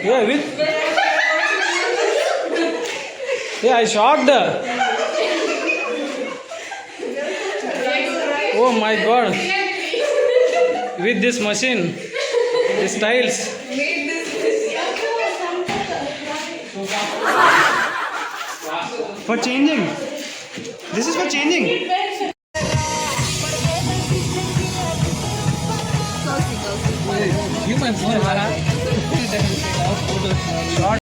Yeah, with. Yeah, I shocked. Oh my God! With this machine, the styles. For changing. This is for changing. You my phone, short.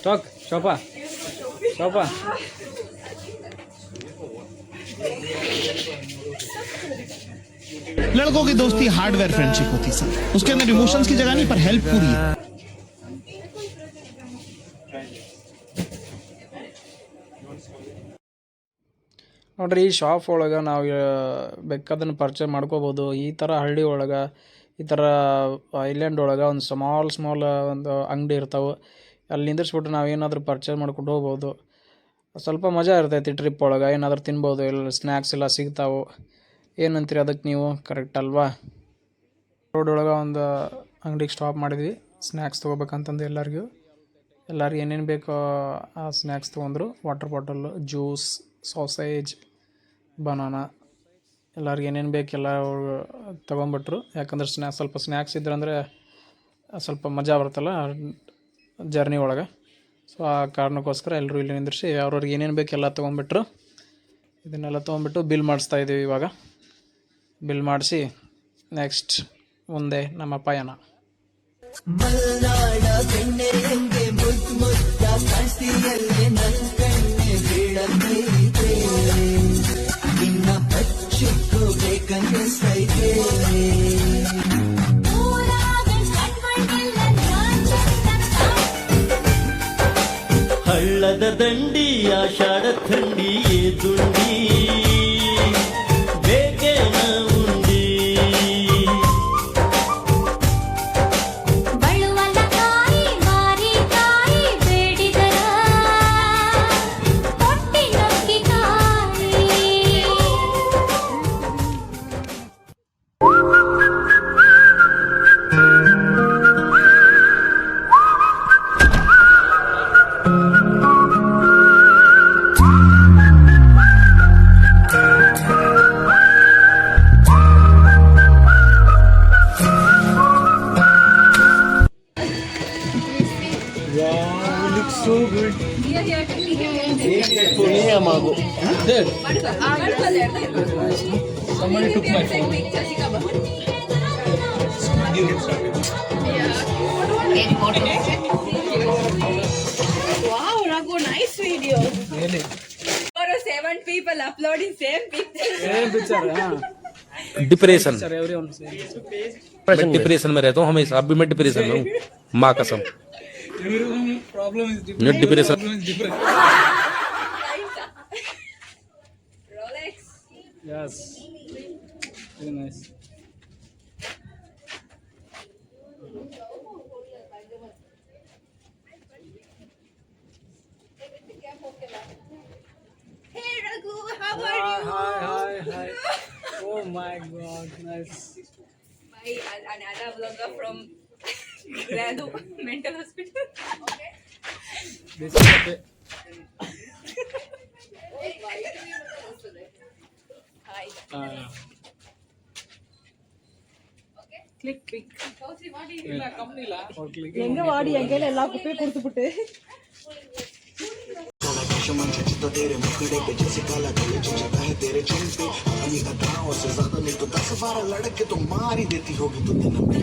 Talk, Chopa. Chopa. लड़कों की दोस्ती hardware friendship होती sir, उसके अंदर emotions की जगह नहीं पर हेल्प पूरी है. ನೋಡ್ರಿ ಈ ಶಾಪ್ ಒಳಗೆ ನಾವು ಬೇಕಾದನ್ನು ಪರ್ಚೇಸ್ ಮಾಡ್ಕೋಬೋದು. ಈ ಥರ ಹಳ್ಳಿ ಒಳಗೆ, ಈ ಥರ ಐಲ್ಯಾಂಡ್ ಒಳಗೆ ಒಂದು ಸ್ಮಾಲ್ ಒಂದು ಅಂಗಡಿ ಇರ್ತಾವೆ. ಅಲ್ಲಿ ನಿಂದಿರ್ಸ್ಬಿಟ್ಟು ನಾವು ಏನಾದರೂ ಪರ್ಚೇಸ್ ಮಾಡ್ಕೊಂಡು ಹೋಗ್ಬೋದು. ಸ್ವಲ್ಪ ಮಜಾ ಇರ್ತೈತಿ ಟ್ರಿಪ್ ಒಳಗೆ. ಏನಾದರೂ ತಿನ್ಬೋದು, ಎಲ್ಲ ಸ್ನ್ಯಾಕ್ಸ್ ಎಲ್ಲ ಸಿಗ್ತಾವೆ. ಏನಂತೀರಿ ಅದಕ್ಕೆ ನೀವು? ಕರೆಕ್ಟ್ ಅಲ್ವಾ? ರೋಡ್ ಒಳಗೆ ಒಂದು ಅಂಗಡಿಗೆ ಸ್ಟಾಪ್ ಮಾಡಿದ್ವಿ ಸ್ನ್ಯಾಕ್ಸ್ ತೊಗೋಬೇಕಂತಂದು. ಎಲ್ಲರಿಗೂ ಏನೇನು ಬೇಕೋ ಆ ಸ್ನ್ಯಾಕ್ಸ್ ತೊಗೊಂಡ್ರು. Water bottle, juice, sausage, banana, ಎಲ್ಲರಿಗೆ ಏನೇನು ಬೇಕೆಲ್ಲ ತೊಗೊಂಬಿಟ್ರು. ಯಾಕಂದ್ರೆ ಸ್ವಲ್ಪ ಸ್ನ್ಯಾಕ್ಸ್ ಇದ್ರಂದರೆ ಸ್ವಲ್ಪ ಮಜಾ ಬರುತ್ತಲ್ಲ ಜರ್ನಿ ಒಳಗೆ. ಸೊ ಆ ಕಾರಣಕ್ಕೋಸ್ಕರ ಎಲ್ಲರೂ ಇಲ್ಲಿ ನಿಂದಿರಿಸಿ ಅವ್ರವ್ರಿಗೆ ಏನೇನು ಬೇಕೆಲ್ಲ ತೊಗೊಂಬಿಟ್ರು. ಇದನ್ನೆಲ್ಲ ತೊಗೊಂಬಿಟ್ಟು ಬಿಲ್ ಮಾಡಿಸ್ತಾಯಿದ್ದೀವಿ. ಇವಾಗ ಬಿಲ್ ಮಾಡಿಸಿ ನೆಕ್ಸ್ಟ್ ಮುಂದೆ ನಮ್ಮ ಪಯಣ. ಹಳ್ಳದ ದಂಡಿ ಆಷಾಢ ಥಂಡಿ ದುಂಡಿ ಬೇಕೇನ ಉಂಡಿ ಬಳುವಲಕಾಯಿ ಮಾರಿಕಾಯಿ ಬೇಡಿದರ ಹೊಟ್ಟಿನೊಕ್ಕಿ ಕಾಯಿ. So good. Somebody took my phone. Wow, Raghu, nice video. Really? For 7 people uploading same picture. Same picture, हाँ. Depression Picture, everyone same. मैं डिप्रेशन में रहता हूँ हमेशा. अब भी मैं डिप्रेशन में हूँ, माँ कसम. Everyone problem is different. Not depression. Problem is different. Rolex. Yes. Very nice. Hey Raghu, how are you? Hi. Oh my God, nice. My another vlogger from Radu Mental Hospital. Okay. This is the Hi. click. Or click. எங்க வாடி எங்கல எல்லா குப்பையும் கொடுத்துட்டு तेरे मुखड़े पे जैसे काला काला चिपका है तेरे चिन पे. अपनी अदाओं से ज्यादा नहीं तो 10-12 लड़के तो मार ही देती होगी तू दिन में.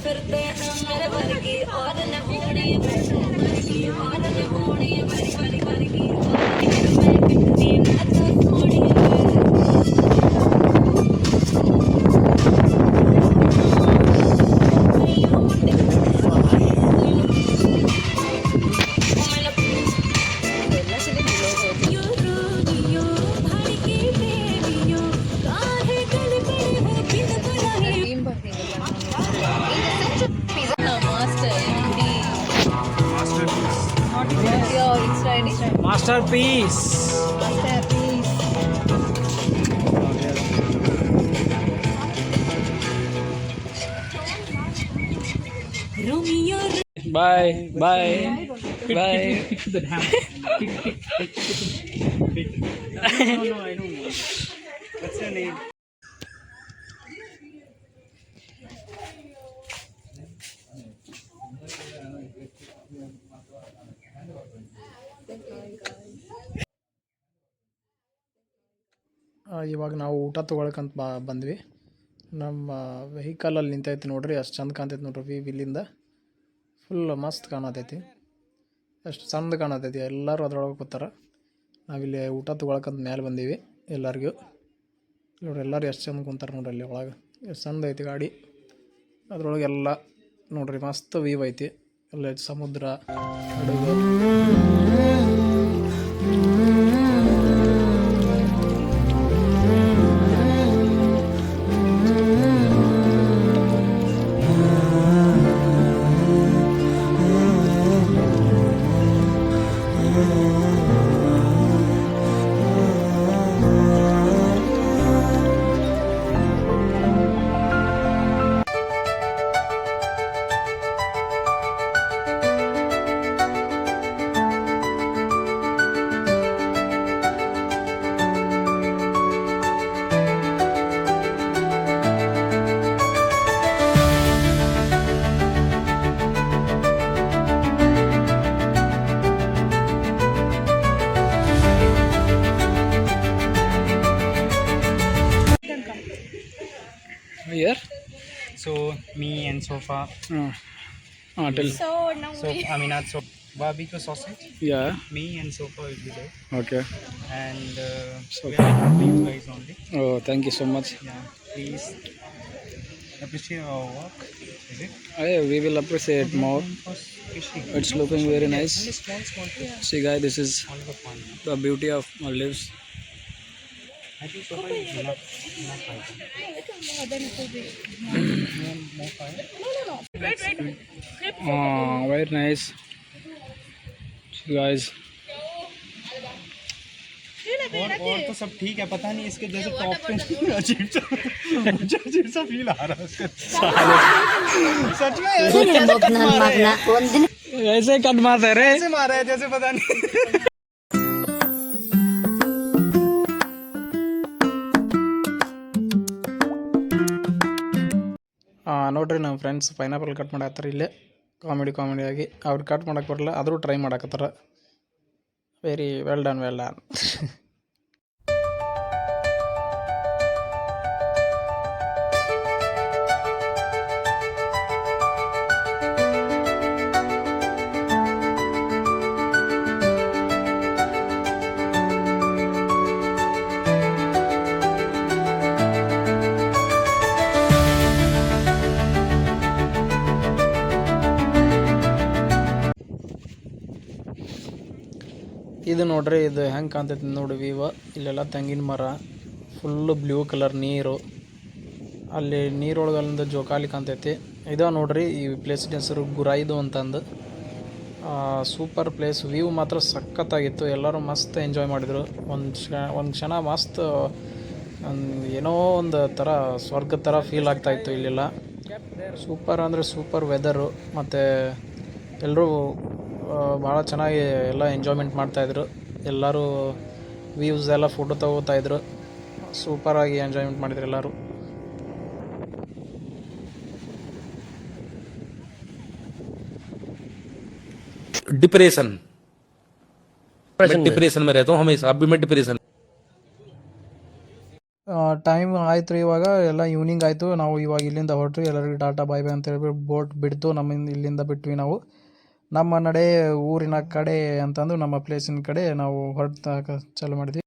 फिरते हैं मेरे वर्गी और न होनी वर्गी और न होनी वर्गी Insta ID. Masterpiece. Masterpiece. Romeo. Bye bye bye. ಇವಾಗ ನಾವು ಊಟ ತೊಗೊಳಕಂತ ಬಂದ್ವಿ. ನಮ್ಮ ವೆಹಿಕಲಲ್ಲಿ ನಿಂತೈತಿ ನೋಡ್ರಿ, ಅಷ್ಟು ಚಂದ ಕಾಣ್ತೈತಿ ನೋಡ್ರಿ ವ್ಯೂ ಇಲ್ಲಿಂದ. ಫುಲ್ ಮಸ್ತ್ ಕಾಣತೈತಿ, ಎಷ್ಟು ಚಂದ ಕಾಣತೈತಿ. ಎಲ್ಲರೂ ಅದ್ರೊಳಗೆ ಕೂತಾರ. ನಾವಿಲ್ಲಿ ಊಟ ತೊಗೊಳಕಂತ ಮೇಲೆ ಬಂದೀವಿ ಎಲ್ಲರಿಗೂ. ನೋಡ್ರಿ ಎಲ್ಲರೂ ಎಷ್ಟು ಚಂದ ಕುಂತಾರೆ ನೋಡ್ರಿ ಅಲ್ಲಿ ಒಳಗೆ. ಎಷ್ಟು ಚಂದ ಐತಿ ಗಾಡಿ. ಅದ್ರೊಳಗೆಲ್ಲ ನೋಡ್ರಿ ಮಸ್ತ್ ವ್ಯೂ ಐತಿ. ಎಲ್ಲ ಸಮುದ್ರ, ಹಡಗು. Here? So me and Sofa. Tell. So now So I mean not so barbecue sausage. Yeah. Me and Sofa will be there, Okay. and we are for you guys only. Oh, thank you so much. Yeah, please appreciate our work. Is it? We will appreciate more. Because fishing. It's looking very nice. Only small fish. See guys, this is All the fun. the beauty of Maldives. I think Sofa is enough fire. More fire. Very nice. See guys. और तो सब ठीक है, पता नहीं इसके जैसे top पे अजीब सा फील आ रहा है उसका। सच में ऐसे कट मारते रे. ऐसे मारा है जैसे पता नहीं। ನೋಡ್ರಿ ನಮ್ಮ ಫ್ರೆಂಡ್ಸ್ ಪೈನಾಪಲ್ ಕಟ್ ಮಾಡಾಕತ್ತಾರ ಇಲ್ಲೇ ಕಾಮಿಡಿಯಾಗಿ. ಅವ್ರು ಕಟ್ ಮಾಡಕ್ಕೆ ಬರಲ್ಲ, ಆದರೂ ಟ್ರೈ ಮಾಡಾಕತ್ತಾರ. Very well done. ಇದು ನೋಡ್ರಿ, ಇದು ಹೆಂಗೆ ಕಾಣ್ತೈತಿ ನೋಡಿ ವ್ಯೂವ. ಇಲ್ಲೆಲ್ಲ ತೆಂಗಿನ ಮರ, ಫುಲ್ಲು ಬ್ಲೂ ಕಲರ್ ನೀರು. ಅಲ್ಲಿ ನೀರೊಳಗೆ ಅಲ್ಲಿಂದ ಜೋಕಾಲಿ ಕಾಣ್ತೈತಿ. ಇದು ನೋಡ್ರಿ, ಈ ಪ್ಲೇಸಿನ ಹೆಸರು ಗುರಾಯಿದು ಅಂತಂದು. Super place. ವ್ಯೂ ಮಾತ್ರ ಸಖತ್ತಾಗಿತ್ತು. ಎಲ್ಲರೂ ಮಸ್ತ್ ಎಂಜಾಯ್ ಮಾಡಿದರು. ಒಂದು ಕ್ಷಣ ಮಸ್ತ್ ಏನೋ ಒಂದು ಥರ ಸ್ವರ್ಗದ ಥರ ಫೀಲ್ ಆಗ್ತಾಯಿತ್ತು ಇಲ್ಲೆಲ್ಲ. ಸೂಪರ್ ಅಂದರೆ ಸೂಪರ್ ವೆದರು. ಮತ್ತು ಎಲ್ಲರೂ ಭಾಳ ಚೆನ್ನಾಗಿ ಎಲ್ಲ ಎಂಜಾಯ್ಮೆಂಟ್ ಮಾಡ್ತಾಯಿದ್ರು. ಎಲ್ಲರೂ ವ್ಯೂಸ್ ಎಲ್ಲ ಫೋಟೋ ತಗೋತಾಯಿದ್ರು. ಸೂಪರಾಗಿ ಎಂಜಾಯ್ಮೆಂಟ್ ಮಾಡಿದ್ರು ಎಲ್ಲರೂ. डिप्रेशन मैं डिप्रेशन में रहता हूँ हमेशा. अभी मैं डिप्रेशन. ಟೈಮ್ ಆಯ್ತು ರೀ. ಇವಾಗ ಎಲ್ಲ ಈವ್ನಿಂಗ್ ಆಯಿತು. ನಾವು ಇವಾಗ ಇಲ್ಲಿಂದ ಹೊರಟ್ರಿ. ಎಲ್ಲರಿಗೂ ಟಾಟಾ ಬಾಯ್ ಬಾಯ್ ಅಂತ ಹೇಳ್ಬಿಟ್ಟು ಬೋಟ್ ಬಿಡ್ತು. ಇಲ್ಲಿಂದ ಬಿಟ್ವಿ ನಾವು. ನಮ್ಮ ನಡೆ ಊರಿನ ಕಡೆ ಅಂತಂದು ನಮ್ಮ ಪ್ಲೇಸಿನ ಕಡೆ ನಾವು ಚಾಲು ಮಾಡಿದ್ವಿ.